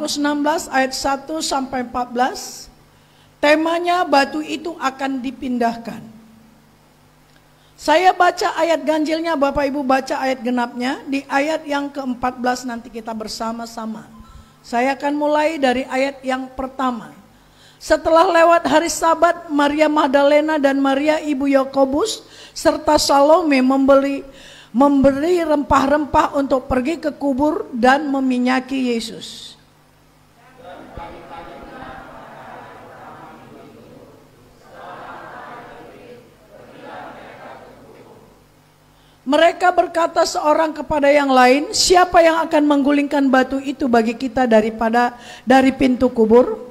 Markus 16 ayat 1 sampai 14. Temanya batu itu akan dipindahkan. Saya baca ayat ganjilnya, Bapak Ibu baca ayat genapnya. Di ayat yang ke-14 nanti kita bersama-sama. Saya akan mulai dari ayat yang pertama. Setelah lewat hari Sabat, Maria Magdalena dan Maria ibu Yakobus serta Salome memberi rempah-rempah untuk pergi ke kubur dan meminyaki Yesus. Mereka berkata seorang kepada yang lain, siapa yang akan menggulingkan batu itu bagi kita dari pintu kubur?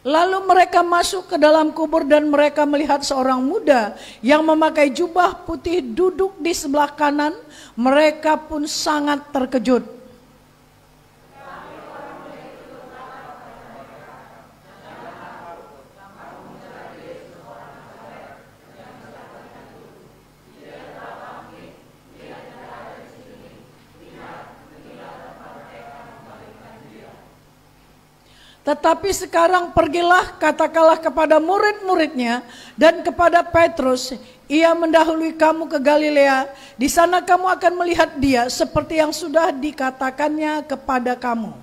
Lalu mereka masuk ke dalam kubur dan mereka melihat seorang muda yang memakai jubah putih duduk di sebelah kanan. Mereka pun sangat terkejut. Tetapi sekarang pergilah, katakanlah kepada murid-muridnya dan kepada Petrus, ia mendahului kamu ke Galilea, di sana kamu akan melihat dia seperti yang sudah dikatakannya kepada kamu.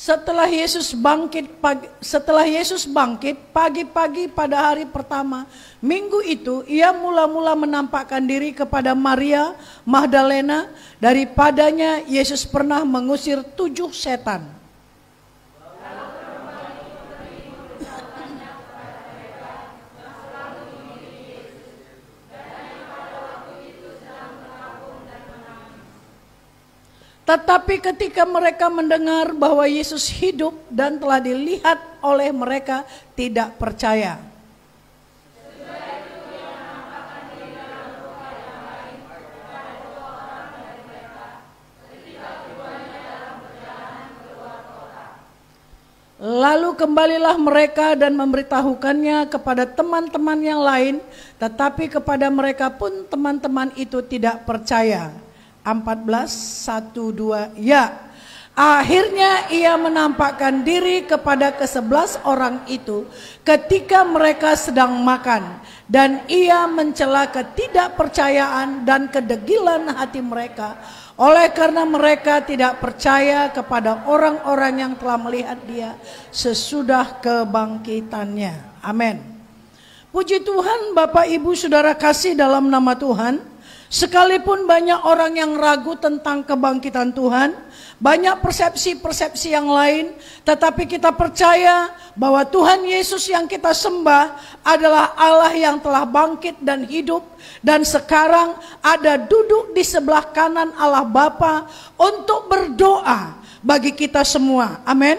Setelah Yesus bangkit pagi-pagi pada hari pertama minggu itu, ia mula-mula menampakkan diri kepada Maria Magdalena. Daripadanya Yesus pernah mengusir 7 setan. Tetapi ketika mereka mendengar bahwa Yesus hidup dan telah dilihat oleh mereka, tidak percaya. Lalu kembalilah mereka dan memberitahukannya kepada teman-teman yang lain, tetapi kepada mereka pun teman-teman itu tidak percaya. 14:1-2. Ya, akhirnya ia menampakkan diri kepada ke-11 orang itu ketika mereka sedang makan, dan ia mencela ketidakpercayaan dan kedegilan hati mereka, oleh karena mereka tidak percaya kepada orang-orang yang telah melihat dia sesudah kebangkitannya. Amin. Puji Tuhan, Bapak Ibu Saudara kasih dalam nama Tuhan. Sekalipun banyak orang yang ragu tentang kebangkitan Tuhan, banyak persepsi-persepsi yang lain, tetapi kita percaya bahwa Tuhan Yesus yang kita sembah adalah Allah yang telah bangkit dan hidup, dan sekarang ada duduk di sebelah kanan Allah Bapa untuk berdoa bagi kita semua. Amin.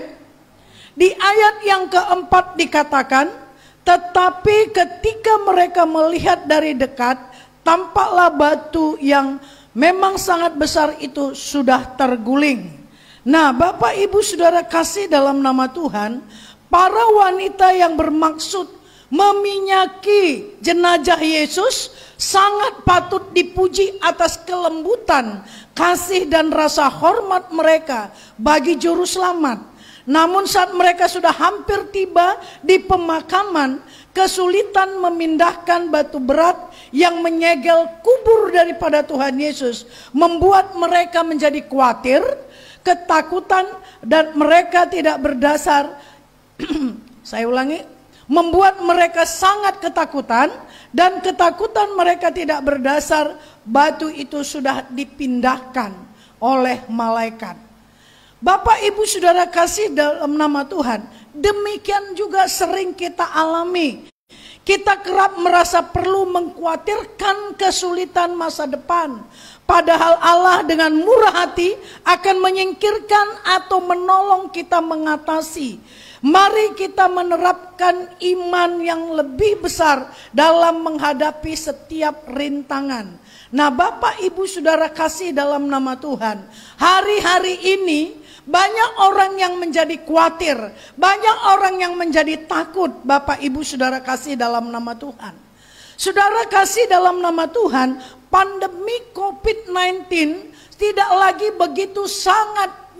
Di ayat yang keempat dikatakan, tetapi ketika mereka melihat dari dekat, tampaklah batu yang memang sangat besar itu sudah terguling. Nah, Bapak Ibu Saudara kasih dalam nama Tuhan, para wanita yang bermaksud meminyaki jenazah Yesus sangat patut dipuji atas kelembutan, kasih dan rasa hormat mereka bagi juru selamat. Namun saat mereka sudah hampir tiba di pemakaman, kesulitan memindahkan batu berat yang menyegel kubur daripada Tuhan Yesus membuat mereka menjadi khawatir, ketakutan, dan mereka tidak berdasar. Saya ulangi, membuat mereka sangat ketakutan, dan ketakutan mereka tidak berdasar. Batu itu sudah dipindahkan oleh malaikat. Bapak Ibu Saudara kasih dalam nama Tuhan, demikian juga sering kita alami. Kita kerap merasa perlu mengkhawatirkan kesulitan masa depan. Padahal Allah dengan murah hati akan menyingkirkan atau menolong kita mengatasi. Mari kita menerapkan iman yang lebih besar dalam menghadapi setiap rintangan. Nah, Bapak Ibu Saudara kasih dalam nama Tuhan, hari-hari ini banyak orang yang menjadi khawatir, banyak orang yang menjadi takut. Bapak Ibu Saudara kasih dalam nama Tuhan. Saudara kasih dalam nama Tuhan, pandemi COVID-19 tidak lagi begitu sangat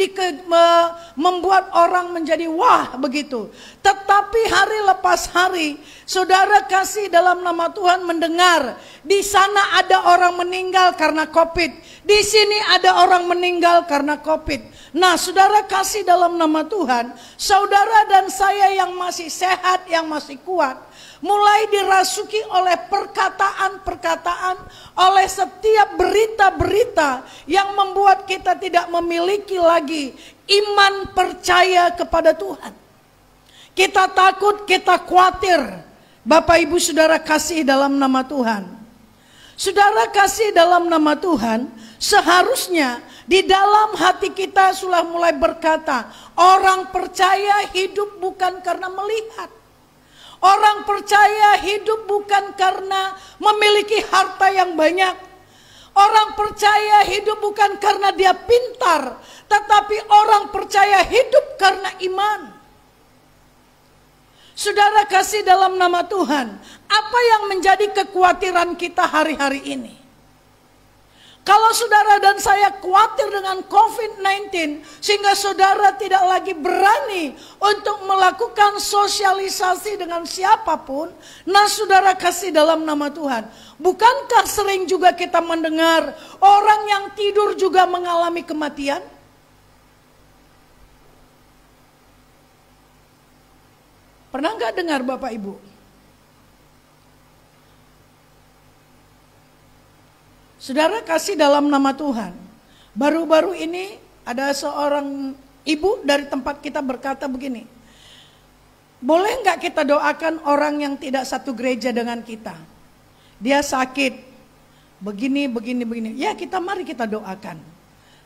membuat orang menjadi wah begitu. Tetapi hari lepas hari, saudara kasih dalam nama Tuhan mendengar, di sana ada orang meninggal karena COVID, di sini ada orang meninggal karena COVID. Nah, saudara kasih dalam nama Tuhan, saudara dan saya yang masih sehat, yang masih kuat, mulai dirasuki oleh perkataan-perkataan, oleh setiap berita-berita yang membuat kita tidak memiliki lagi iman percaya kepada Tuhan. Kita takut, kita khawatir. Bapak Ibu Saudara kasih dalam nama Tuhan. Saudara kasih dalam nama Tuhan, seharusnya di dalam hati kita sudah mulai berkata, orang percaya hidup bukan karena melihat. Orang percaya hidup bukan karena memiliki harta yang banyak. Orang percaya hidup bukan karena dia pintar, tetapi orang percaya hidup karena iman. Saudara kasih dalam nama Tuhan, apa yang menjadi kekhawatiran kita hari-hari ini? Kalau saudara dan saya khawatir dengan COVID-19 sehingga saudara tidak lagi berani untuk melakukan sosialisasi dengan siapapun, nah saudara kasih dalam nama Tuhan, bukankah sering juga kita mendengar orang yang tidur juga mengalami kematian? Pernah nggak dengar Bapak Ibu? Saudara kasih dalam nama Tuhan, baru-baru ini ada seorang ibu dari tempat kita berkata begini, boleh nggak kita doakan orang yang tidak satu gereja dengan kita? Dia sakit, begini. Ya mari kita doakan.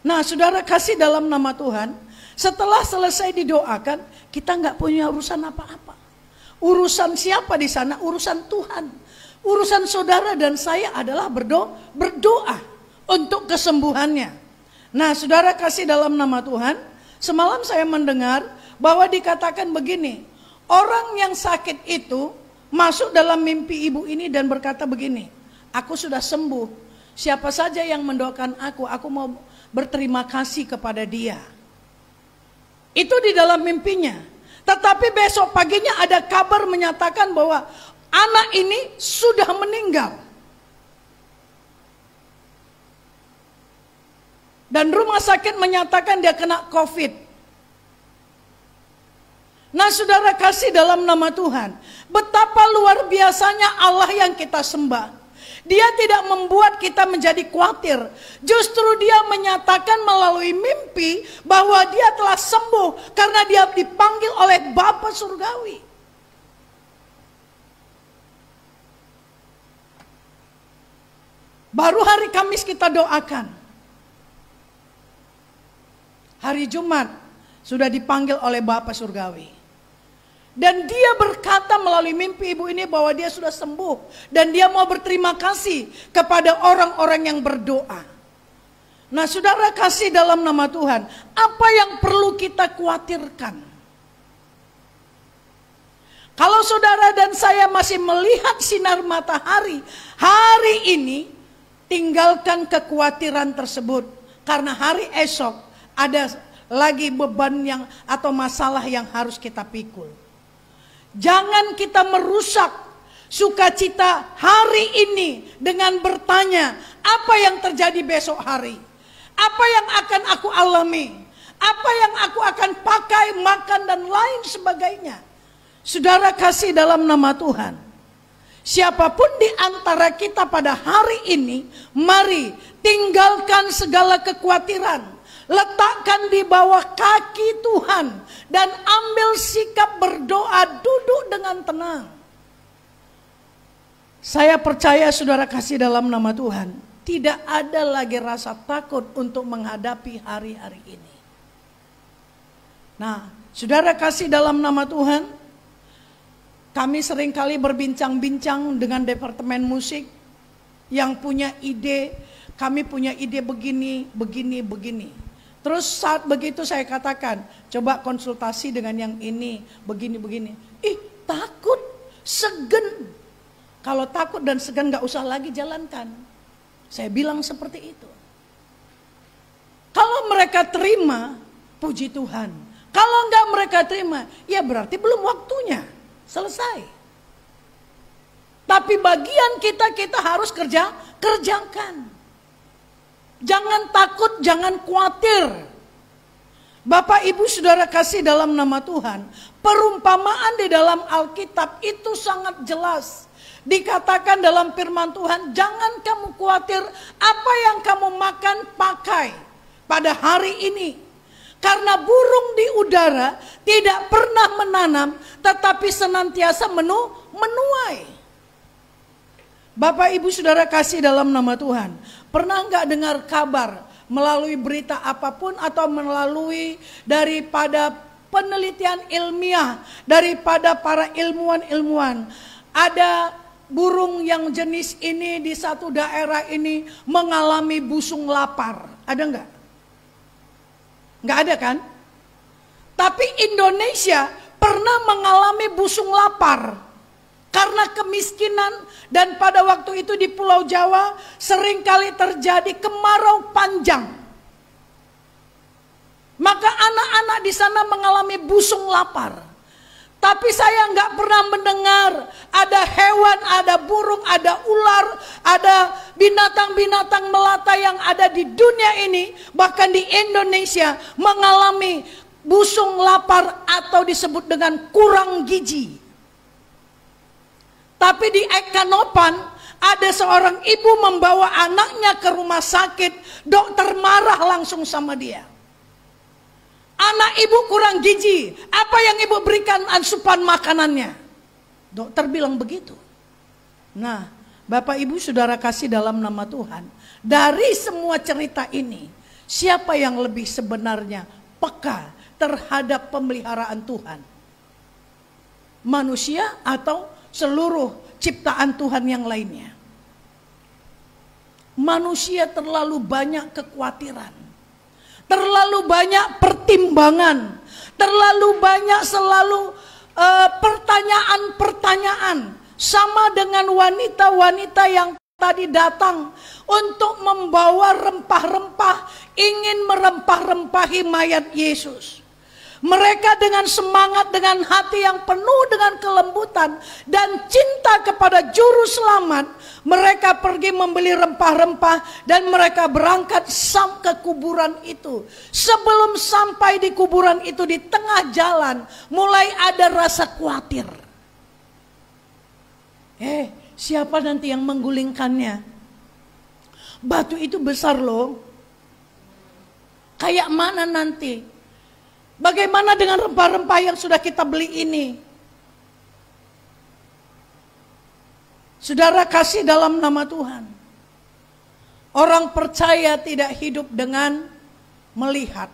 Nah saudara kasih dalam nama Tuhan, setelah selesai didoakan, kita nggak punya urusan apa-apa. Urusan siapa di sana? Urusan Tuhan. Urusan saudara dan saya adalah berdoa untuk kesembuhannya. Nah saudara kasih dalam nama Tuhan, semalam saya mendengar bahwa dikatakan begini, orang yang sakit itu masuk dalam mimpi ibu ini dan berkata begini, aku sudah sembuh, siapa saja yang mendoakan aku mau berterima kasih kepada dia. Itu di dalam mimpinya. Tetapi besok paginya ada kabar menyatakan bahwa anak ini sudah meninggal. Dan rumah sakit menyatakan dia kena COVID. Nah saudara kasih dalam nama Tuhan, betapa luar biasanya Allah yang kita sembah. Dia tidak membuat kita menjadi khawatir. Justru dia menyatakan melalui mimpi bahwa dia telah sembuh karena dia dipanggil oleh Bapa Surgawi. Baru hari Kamis kita doakan. Hari Jumat sudah dipanggil oleh Bapa Surgawi. Dan dia berkata melalui mimpi ibu ini bahwa dia sudah sembuh. Dan dia mau berterima kasih kepada orang-orang yang berdoa. Nah saudara kasih dalam nama Tuhan, apa yang perlu kita khawatirkan? Kalau saudara dan saya masih melihat sinar matahari hari ini, tinggalkan kekhawatiran tersebut. Karena hari esok ada lagi beban yang atau masalah yang harus kita pikul. Jangan kita merusak sukacita hari ini dengan bertanya, apa yang terjadi besok hari? Apa yang akan aku alami? Apa yang aku akan pakai, makan dan lain sebagainya. Saudara kasih dalam nama Tuhan, siapapun di antara kita pada hari ini, mari tinggalkan segala kekhawatiran. letakkan di bawah kaki Tuhan, dan ambil sikap berdoa, duduk dengan tenang. Saya percaya saudara kasih dalam nama Tuhan, tidak ada lagi rasa takut untuk menghadapi hari-hari ini. Nah, saudara kasih dalam nama Tuhan, kami seringkali berbincang-bincang dengan departemen musik yang punya ide, kami punya ide begini, begini, begini. Terus saat begitu saya katakan, coba konsultasi dengan yang ini, begini, begini. Takut, segen. Kalau takut dan segan gak usah lagi jalankan. Saya bilang seperti itu. Kalau mereka terima, puji Tuhan. Kalau enggak mereka terima, ya berarti belum waktunya. Selesai. Tapi bagian kita harus kerjakan. Jangan takut, jangan khawatir. Bapak Ibu Saudara kasih dalam nama Tuhan, perumpamaan di dalam Alkitab itu sangat jelas. Dikatakan dalam firman Tuhan, jangan kamu khawatir apa yang kamu makan pakai pada hari ini. Karena burung di udara tidak pernah menanam, tetapi senantiasa menuai. Bapak Ibu Saudara kasih dalam nama Tuhan, pernah nggak dengar kabar melalui berita apapun atau melalui daripada penelitian ilmiah, daripada para ilmuwan-ilmuwan, ada burung yang jenis ini di satu daerah ini mengalami busung lapar. Ada enggak? Enggak ada kan? Tapi Indonesia pernah mengalami busung lapar karena kemiskinan, dan pada waktu itu di Pulau Jawa seringkali terjadi kemarau panjang. Maka anak-anak di sana mengalami busung lapar. Tapi saya nggak pernah mendengar ada hewan, ada burung, ada ular, ada binatang-binatang melata yang ada di dunia ini, bahkan di Indonesia, mengalami busung lapar atau disebut dengan kurang gizi. Tapi di Ekanopan ada seorang ibu membawa anaknya ke rumah sakit, dokter marah langsung sama dia. Anak ibu kurang gizi, apa yang ibu berikan asupan makanannya? Dokter bilang begitu. Nah, Bapak Ibu Saudara kasih dalam nama Tuhan, dari semua cerita ini, siapa yang lebih sebenarnya peka terhadap pemeliharaan Tuhan? Manusia atau seluruh ciptaan Tuhan yang lainnya? Manusia terlalu banyak kekhawatiran, terlalu banyak pertimbangan, terlalu banyak selalu pertanyaan-pertanyaan. Sama dengan wanita-wanita yang tadi datang untuk membawa rempah-rempah, ingin merempah-rempahi mayat Yesus. Mereka dengan semangat, dengan hati yang penuh dengan kelembutan dan cinta kepada Juru Selamat, mereka pergi membeli rempah-rempah dan mereka berangkat ke kuburan itu. Sebelum sampai di kuburan itu, di tengah jalan mulai ada rasa khawatir. Siapa nanti yang menggulingkannya? Batu itu besar loh. Kayak mana nanti? Bagaimana dengan rempah-rempah yang sudah kita beli ini? Saudara kasih dalam nama Tuhan, orang percaya tidak hidup dengan melihat,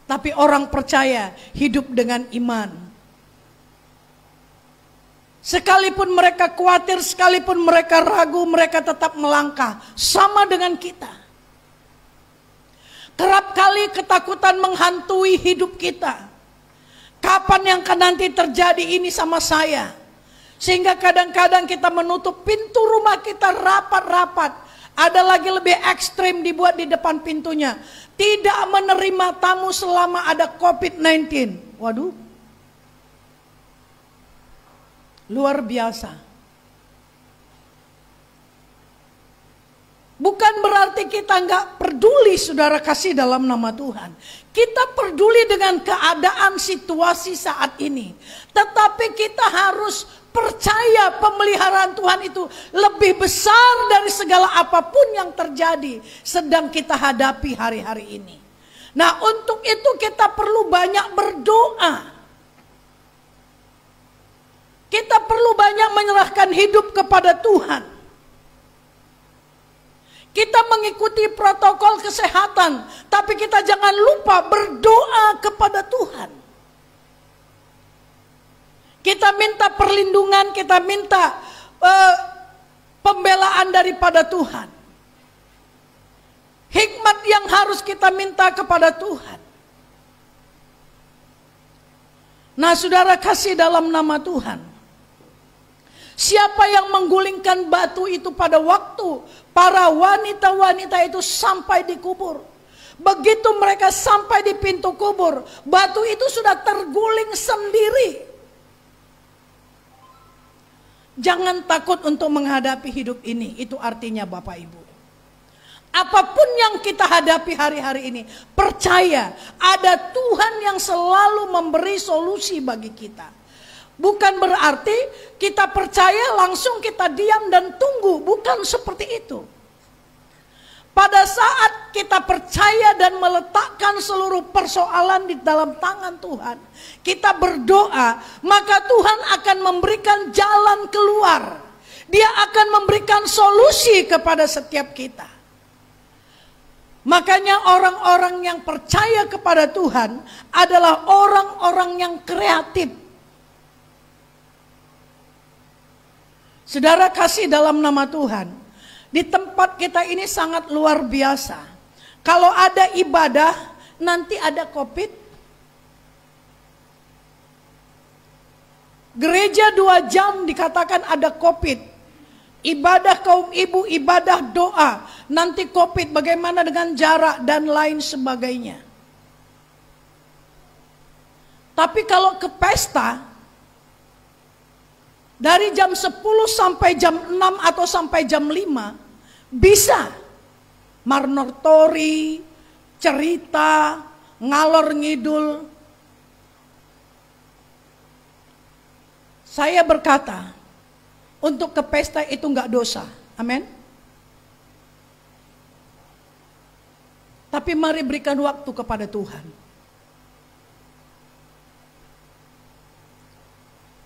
tapi orang percaya hidup dengan iman. Sekalipun mereka khawatir, sekalipun mereka ragu, mereka tetap melangkah. Sama dengan kita. Kerap kali ketakutan menghantui hidup kita. Kapan yang akan nanti terjadi ini sama saya? Sehingga kadang-kadang kita menutup pintu rumah kita rapat-rapat. Ada lagi lebih ekstrim dibuat di depan pintunya. Tidak menerima tamu selama ada COVID-19. Waduh. Luar biasa. Bukan berarti kita nggak peduli, saudara kasih dalam nama Tuhan. Kita peduli dengan keadaan situasi saat ini. Tetapi kita harus Percaya pemeliharaan Tuhan itu lebih besar dari segala apapun yang terjadi sedang kita hadapi hari-hari ini. Nah, untuk itu kita perlu banyak berdoa. Kita perlu banyak menyerahkan hidup kepada Tuhan. Kita mengikuti protokol kesehatan, tapi kita jangan lupa berdoa kepada Tuhan. Kita minta perlindungan, kita minta pembelaan daripada Tuhan. Hikmat yang harus kita minta kepada Tuhan. Nah, saudara kasih dalam nama Tuhan. Siapa yang menggulingkan batu itu pada waktu para wanita-wanita itu sampai di kubur. Begitu mereka sampai di pintu kubur, batu itu sudah terguling sendiri. Jangan takut untuk menghadapi hidup ini. Itu artinya Bapak Ibu. Apapun yang kita hadapi hari-hari ini, percaya ada Tuhan yang selalu memberi solusi bagi kita. Bukan berarti kita percaya langsung kita diam dan tunggu. Bukan seperti itu. Pada saat kita percaya dan meletakkan seluruh persoalan di dalam tangan Tuhan, kita berdoa, maka Tuhan akan memberikan jalan keluar. Dia akan memberikan solusi kepada setiap kita. Makanya orang-orang yang percaya kepada Tuhan adalah orang-orang yang kreatif. Saudara kasih dalam nama Tuhan. Di tempat kita ini sangat luar biasa. Kalau ada ibadah, nanti ada COVID. Gereja 2 jam dikatakan ada COVID. Ibadah kaum ibu, ibadah doa. Nanti COVID, bagaimana dengan jarak dan lain sebagainya. Tapi kalau ke pesta, dari jam 10 sampai jam 6 atau sampai jam 5, bisa marnortori, cerita, ngalor ngidul. Saya berkata, untuk ke pesta itu enggak dosa. Amin. Tapi mari berikan waktu kepada Tuhan.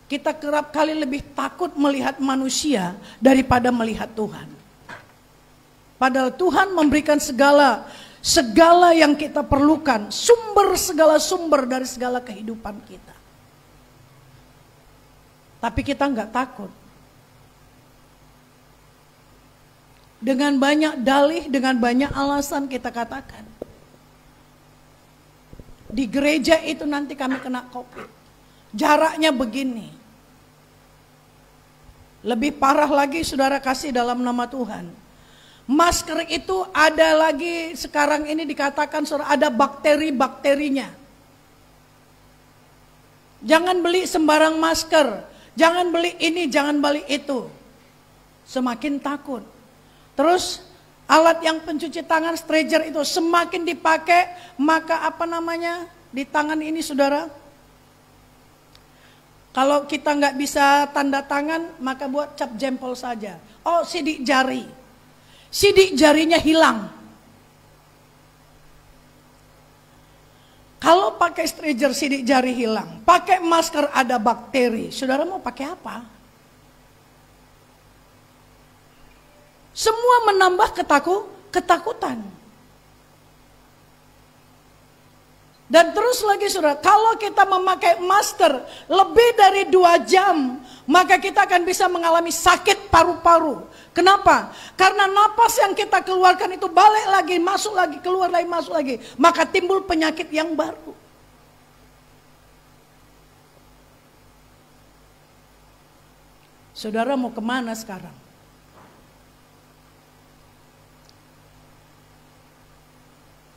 Kita kerap kali lebih takut melihat manusia daripada melihat Tuhan. Padahal Tuhan memberikan segala yang kita perlukan, segala sumber dari segala kehidupan kita. Tapi kita enggak takut. Dengan banyak dalih, dengan banyak alasan kita katakan. Di gereja itu nanti kami kena COVID. Jaraknya begini. Lebih parah lagi saudara kasih dalam nama Tuhan. Masker itu ada lagi sekarang ini dikatakan saudara ada bakteri-bakterinya. Jangan beli sembarang masker. Jangan beli ini, jangan beli itu. Semakin takut. Terus alat yang pencuci tangan stranger itu semakin dipakai, maka di tangan ini saudara. Kalau kita nggak bisa tanda tangan, maka buat cap jempol saja. Oh, sidik jari. Sidik jarinya hilang. Kalau pakai stranger sidik jari hilang, pakai masker ada bakteri. Saudara mau pakai apa? Semua menambah ketakutan. Dan terus lagi saudara, kalau kita memakai masker lebih dari 2 jam, maka kita akan bisa mengalami sakit paru-paru. Kenapa? Karena napas yang kita keluarkan itu balik lagi, masuk lagi, keluar lagi, masuk lagi. Maka timbul penyakit yang baru. Saudara mau kemana sekarang?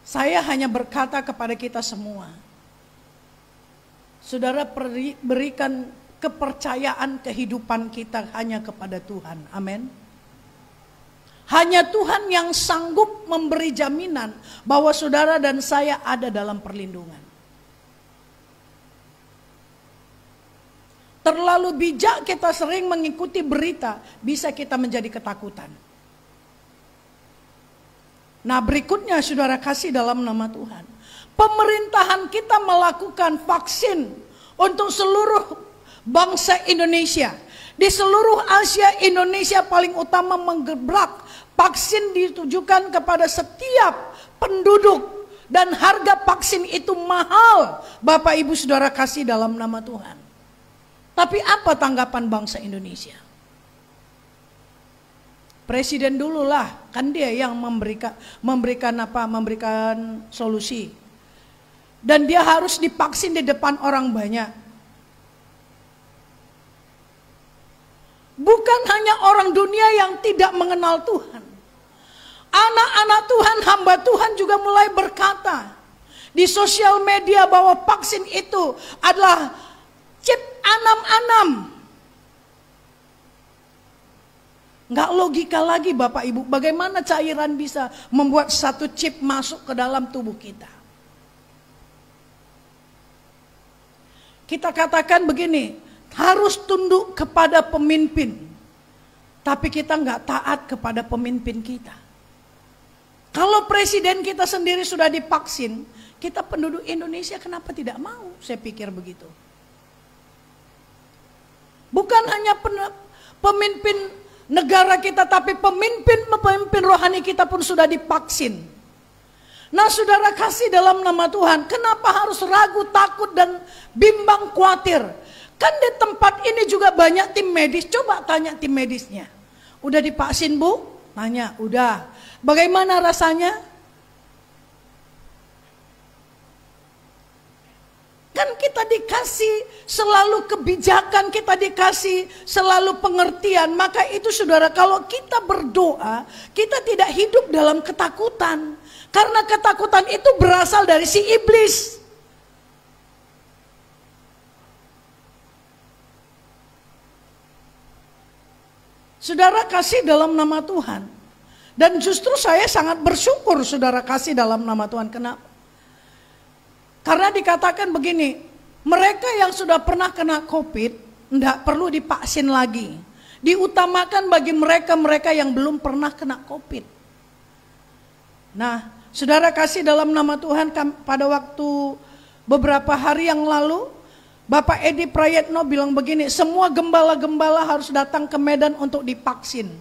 Saya hanya berkata kepada kita semua, saudara berikan kepercayaan kehidupan kita hanya kepada Tuhan. Amin. Hanya Tuhan yang sanggup memberi jaminan bahwa saudara dan saya ada dalam perlindungan. terlalu bijak kita sering mengikuti berita, bisa kita menjadi ketakutan. Nah, berikutnya saudara kasih dalam nama Tuhan. Pemerintahan kita melakukan vaksin untuk seluruh bangsa Indonesia. Di seluruh Asia, Indonesia paling utama menggebrak. Vaksin ditujukan kepada setiap penduduk. Dan harga vaksin itu mahal, Bapak Ibu Saudara kasih dalam nama Tuhan. Tapi apa tanggapan bangsa Indonesia? Presiden dululah, kan dia yang memberikan solusi. Dan dia harus divaksin di depan orang banyak. Bukan hanya orang dunia yang tidak mengenal Tuhan. Anak-anak Tuhan, hamba Tuhan juga mulai berkata di sosial media bahwa vaksin itu adalah chip anam-anam. Nggak logika lagi Bapak Ibu, bagaimana cairan bisa membuat satu chip masuk ke dalam tubuh kita. Kita katakan begini, harus tunduk kepada pemimpin. Tapi kita nggak taat kepada pemimpin kita. Kalau presiden kita sendiri sudah divaksin, kita penduduk Indonesia kenapa tidak mau? Saya pikir begitu. Bukan hanya pemimpin negara kita, tapi pemimpin rohani kita pun sudah divaksin. Nah, saudara kasih dalam nama Tuhan, kenapa harus ragu, takut, dan bimbang, khawatir? Kan di tempat ini juga banyak tim medis. Coba tanya tim medisnya. Udah divaksin Bu? Tanya, udah. Bagaimana rasanya? Kan kita dikasih selalu kebijakan, kita dikasih selalu pengertian. Maka itu saudara, kalau kita berdoa, kita tidak hidup dalam ketakutan. Karena ketakutan itu berasal dari si iblis. Saudara kasih dalam nama Tuhan. Dan justru saya sangat bersyukur saudara kasih dalam nama Tuhan. Kenapa? Karena dikatakan begini, mereka yang sudah pernah kena COVID tidak perlu divaksin lagi. Diutamakan bagi mereka yang belum pernah kena COVID. Nah, saudara kasih dalam nama Tuhan, pada waktu beberapa hari yang lalu, Bapak Edi Prayetno bilang begini, semua gembala-gembala harus datang ke Medan untuk divaksin.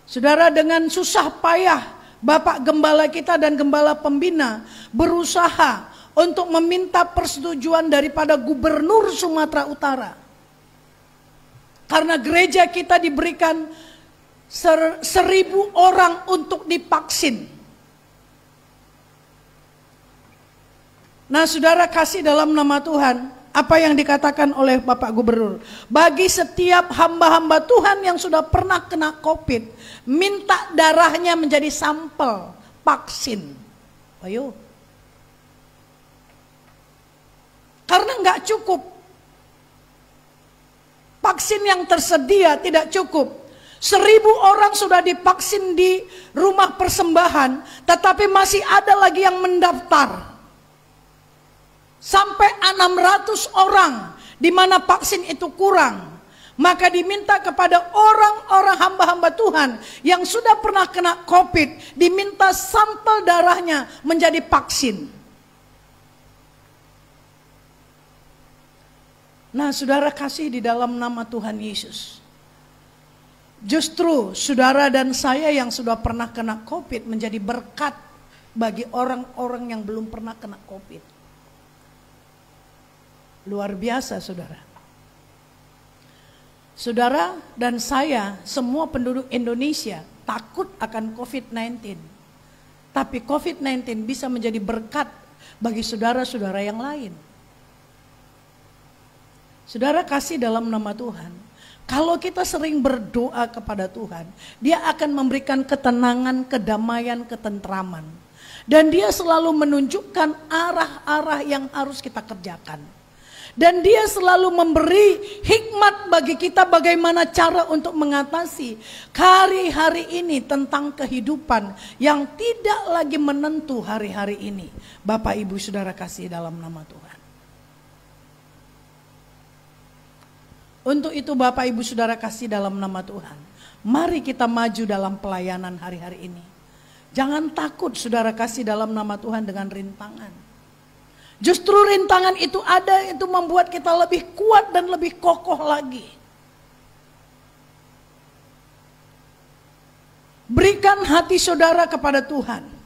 Saudara, dengan susah payah Bapak Gembala kita dan Gembala Pembina berusaha untuk meminta persetujuan daripada Gubernur Sumatera Utara. Karena gereja kita diberikan 1.000 orang untuk divaksin. Nah, saudara kasih dalam nama Tuhan, apa yang dikatakan oleh Bapak Gubernur, bagi setiap hamba-hamba Tuhan yang sudah pernah kena COVID, minta darahnya menjadi sampel vaksin. Ayo. Karena nggak cukup. Vaksin yang tersedia tidak cukup. 1.000 orang sudah divaksin di rumah persembahan, tetapi masih ada lagi yang mendaftar. Sampai 600 orang di mana vaksin itu kurang. Maka diminta kepada orang-orang hamba-hamba Tuhan yang sudah pernah kena COVID, diminta sampel darahnya menjadi vaksin. Nah, saudara kasih di dalam nama Tuhan Yesus. Justru saudara dan saya yang sudah pernah kena COVID menjadi berkat bagi orang-orang yang belum pernah kena COVID. Luar biasa saudara. Saudara dan saya, semua penduduk Indonesia takut akan COVID-19. Tapi COVID-19 bisa menjadi berkat bagi saudara-saudara yang lain. Saudara kasih dalam nama Tuhan. Kalau kita sering berdoa kepada Tuhan, Dia akan memberikan ketenangan, kedamaian, ketentraman. Dan Dia selalu menunjukkan arah-arah yang harus kita kerjakan. Dan Dia selalu memberi hikmat bagi kita bagaimana cara untuk mengatasi hari-hari ini tentang kehidupan yang tidak lagi menentu hari-hari ini. Bapak Ibu Saudara kasih dalam nama Tuhan. Untuk itu Bapak Ibu Saudara kasih dalam nama Tuhan, mari kita maju dalam pelayanan hari-hari ini. Jangan takut saudara kasih dalam nama Tuhan dengan rintangan. Justru rintangan itu ada, itu membuat kita lebih kuat dan lebih kokoh lagi. Berikan hati saudara kepada Tuhan.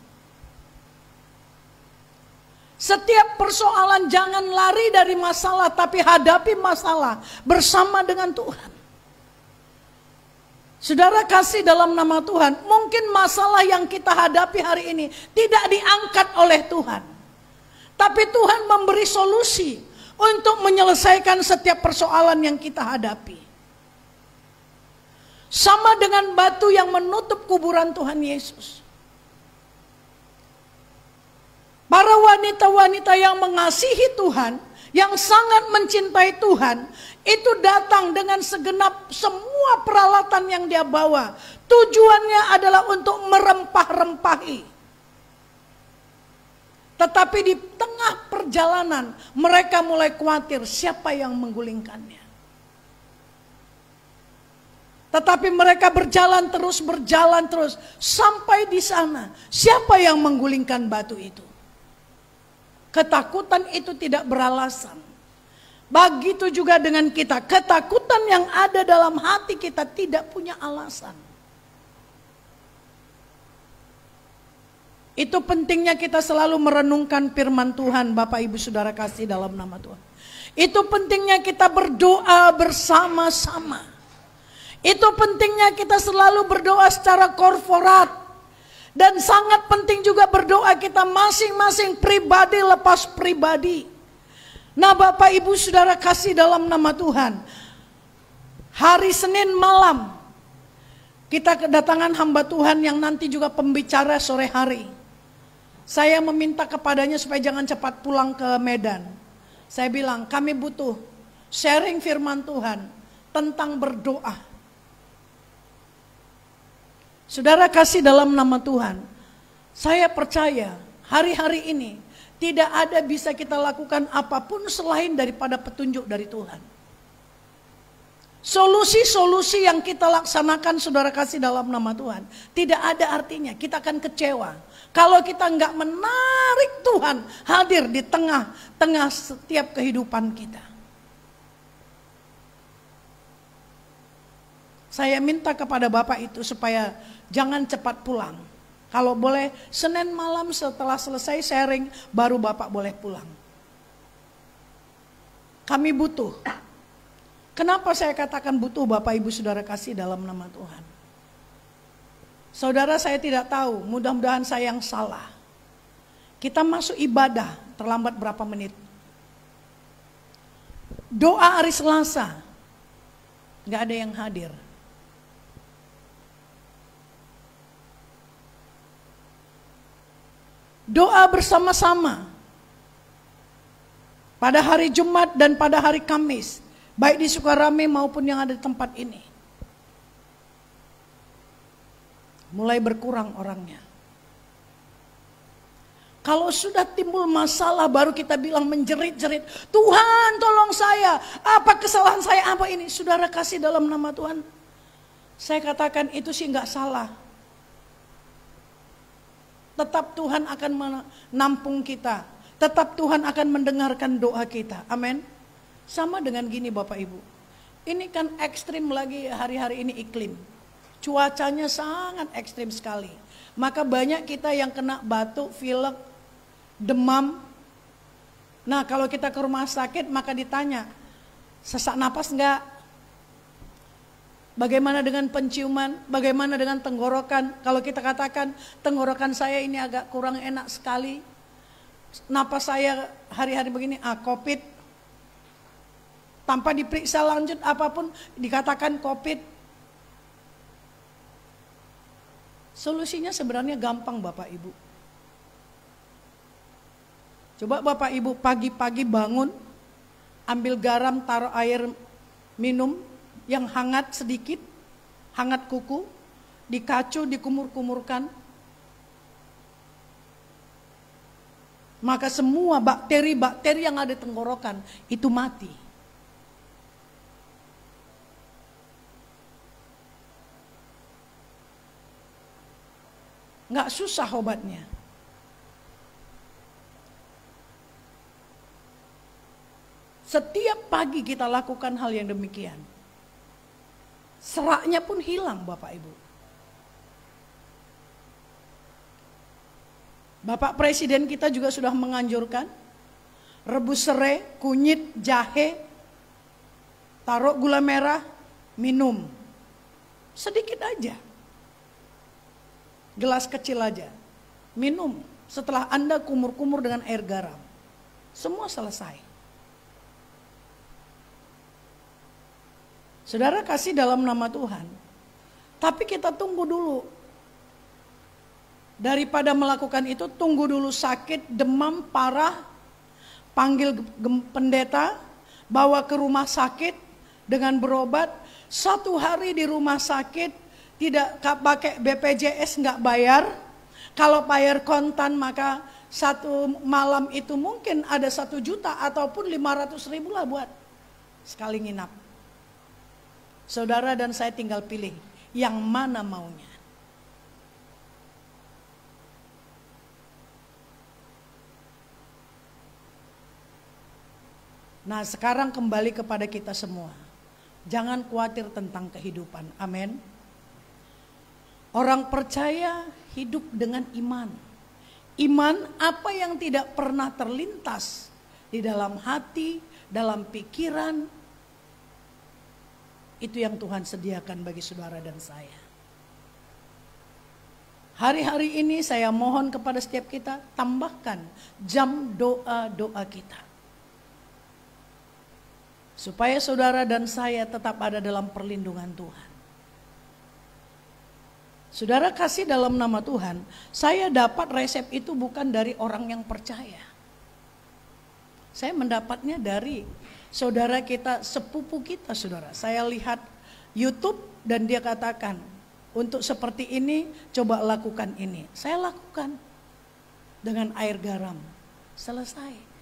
Setiap persoalan jangan lari dari masalah, tapi hadapi masalah bersama dengan Tuhan. Saudara kasih dalam nama Tuhan, mungkin masalah yang kita hadapi hari ini tidak diangkat oleh Tuhan. Tapi Tuhan memberi solusi untuk menyelesaikan setiap persoalan yang kita hadapi. Sama dengan batu yang menutup kuburan Tuhan Yesus. Para wanita-wanita yang mengasihi Tuhan, yang sangat mencintai Tuhan, itu datang dengan segenap semua peralatan yang dia bawa. Tujuannya adalah untuk merempah-rempahi. Tetapi di tengah perjalanan mereka mulai khawatir siapa yang menggulingkannya. Tetapi mereka berjalan terus sampai di sana. Siapa yang menggulingkan batu itu? Ketakutan itu tidak beralasan. Begitu juga dengan kita. Ketakutan yang ada dalam hati kita tidak punya alasan. Itu pentingnya kita selalu merenungkan firman Tuhan, Bapak Ibu Saudara kasih dalam nama Tuhan. Itu pentingnya kita berdoa bersama-sama. Itu pentingnya kita selalu berdoa secara korporat. Dan sangat penting juga berdoa kita masing-masing pribadi lepas pribadi. Nah Bapak Ibu Saudara kasih dalam nama Tuhan. Hari Senin malam kita kedatangan hamba Tuhan yang nanti juga pembicara sore hari. Saya meminta kepadanya supaya jangan cepat pulang ke Medan. Saya bilang kami butuh sharing firman Tuhan tentang berdoa. Saudara kasih dalam nama Tuhan, saya percaya hari-hari ini tidak ada bisa kita lakukan apapun selain daripada petunjuk dari Tuhan. Solusi-solusi yang kita laksanakan saudara kasih dalam nama Tuhan, tidak ada artinya, kita akan kecewa. Kalau kita nggak menarik Tuhan hadir di tengah-tengah setiap kehidupan kita. Saya minta kepada Bapak itu supaya jangan cepat pulang. Kalau boleh Senin malam setelah selesai sharing baru Bapak boleh pulang. Kami butuh. Kenapa saya katakan butuh Bapak Ibu Saudara kasih dalam nama Tuhan? Saudara saya tidak tahu, mudah-mudahan saya yang salah. Kita masuk ibadah terlambat berapa menit. Doa hari Selasa, gak ada yang hadir. Doa bersama-sama pada hari Jumat dan pada hari Kamis, baik di Sukarame maupun yang ada di tempat ini. Mulai berkurang orangnya. Kalau sudah timbul masalah baru kita bilang menjerit-jerit, Tuhan tolong saya, apa kesalahan saya, apa ini. Saudara kasih dalam nama Tuhan. Saya katakan itu sih gak salah. Tetap Tuhan akan menampung kita. Tetap Tuhan akan mendengarkan doa kita. Amin. Sama dengan gini Bapak Ibu. Ini kan ekstrim lagi hari-hari ini iklim. Cuacanya sangat ekstrim sekali. Maka banyak kita yang kena batuk, pilek, demam. Nah kalau kita ke rumah sakit maka ditanya, sesak napas enggak? Bagaimana dengan penciuman? Bagaimana dengan tenggorokan? Kalau kita katakan tenggorokan saya ini agak kurang enak sekali. Napas saya hari-hari begini, COVID. Tanpa diperiksa lanjut apapun dikatakan COVID. Solusinya sebenarnya gampang Bapak Ibu. Coba Bapak Ibu pagi-pagi bangun, ambil garam, taruh air minum yang hangat sedikit, hangat kuku, dikacu, dikumur-kumurkan. Maka semua bakteri-bakteri yang ada di tenggorokan itu mati. nggak susah obatnya. Setiap pagi kita lakukan hal yang demikian. Seraknya pun hilang Bapak Ibu. Bapak Presiden kita juga sudah menganjurkan rebus serai, kunyit, jahe, taruh gula merah, minum. Sedikit aja. Gelas kecil aja. Minum setelah Anda kumur-kumur dengan air garam. Semua selesai. Saudara kasih dalam nama Tuhan. Tapi kita tunggu dulu. Daripada melakukan itu, tunggu dulu sakit, demam parah, panggil pendeta, bawa ke rumah sakit dengan berobat. 1 hari di rumah sakit, tidak pakai BPJS, nggak bayar. Kalau bayar kontan maka 1 malam itu mungkin ada 1 juta ataupun 500.000 lah buat sekali nginap. Saudara dan saya tinggal pilih yang mana maunya. Nah, sekarang kembali kepada kita semua. Jangan khawatir tentang kehidupan. Amin. Orang percaya hidup dengan iman. Iman apa yang tidak pernah terlintas di dalam hati, dalam pikiran, itu yang Tuhan sediakan bagi saudara dan saya. Hari-hari ini saya mohon kepada setiap kita, tambahkan jam doa-doa kita. Supaya saudara dan saya tetap ada dalam perlindungan Tuhan. Saudara kasih dalam nama Tuhan, saya dapat resep itu bukan dari orang yang percaya. Saya mendapatnya dari saudara kita, sepupu kita saudara. Saya lihat YouTube dan dia katakan, untuk seperti ini coba lakukan ini. Saya lakukan dengan air garam. Selesai.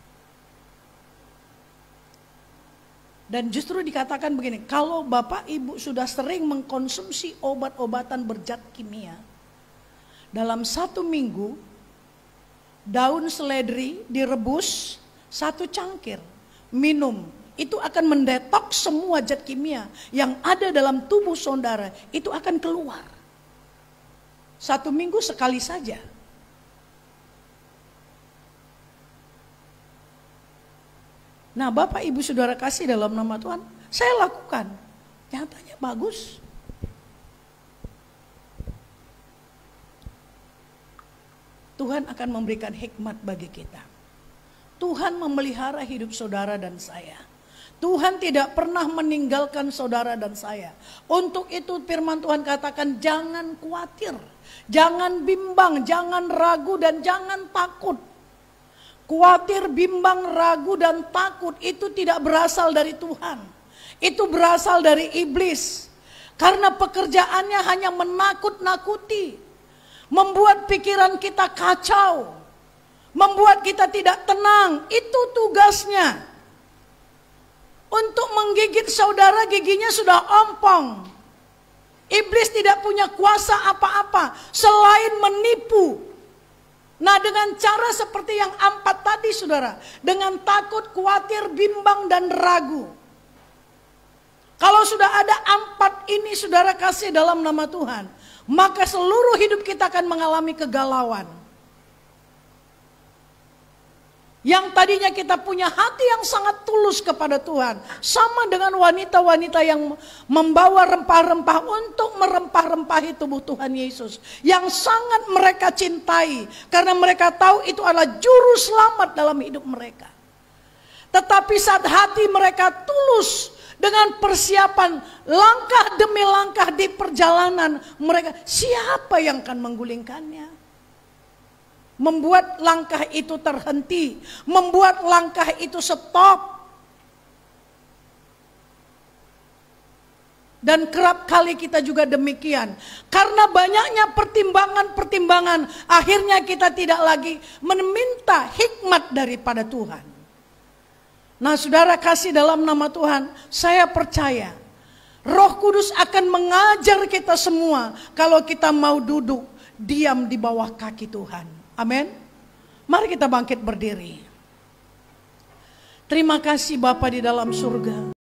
Dan justru dikatakan begini, kalau Bapak Ibu sudah sering mengkonsumsi obat-obatan berzat kimia, dalam 1 minggu daun seledri direbus 1 cangkir, minum. Itu akan mendetoks semua zat kimia yang ada dalam tubuh saudara. Itu akan keluar. 1 minggu sekali saja. Nah, Bapak Ibu Saudara kasih dalam nama Tuhan, saya lakukan. Nyatanya bagus. Tuhan akan memberikan hikmat bagi kita. Tuhan memelihara hidup saudara dan saya. Tuhan tidak pernah meninggalkan saudara dan saya. Untuk itu firman Tuhan katakan, jangan khawatir, jangan bimbang, jangan ragu dan jangan takut. Khawatir, bimbang, ragu dan takut itu tidak berasal dari Tuhan. Itu berasal dari iblis. Karena pekerjaannya hanya menakut-nakuti, membuat pikiran kita kacau, membuat kita tidak tenang. Itu tugasnya. Untuk menggigit saudara, giginya sudah ompong. Iblis tidak punya kuasa apa-apa selain menipu. Nah, dengan cara seperti yang 4 tadi saudara, dengan takut, khawatir, bimbang dan ragu. Kalau sudah ada 4 ini saudara kasih dalam nama Tuhan, maka seluruh hidup kita akan mengalami kegalauan. Yang tadinya kita punya hati yang sangat tulus kepada Tuhan. Sama dengan wanita-wanita yang membawa rempah-rempah untuk merempah-rempahi tubuh Tuhan Yesus. Yang sangat mereka cintai. Karena mereka tahu itu adalah juru selamat dalam hidup mereka. Tetapi saat hati mereka tulus dengan persiapan langkah demi langkah di perjalanan mereka, siapa yang akan menggulingkannya? Membuat langkah itu terhenti, membuat langkah itu stop. Dan kerap kali kita juga demikian. Karena banyaknya pertimbangan-pertimbangan, akhirnya kita tidak lagi meminta hikmat daripada Tuhan. Nah, saudara kasih dalam nama Tuhan, saya percaya Roh Kudus akan mengajar kita semua kalau kita mau duduk diam di bawah kaki Tuhan. Amin. Mari kita bangkit berdiri. Terima kasih Bapa di dalam surga.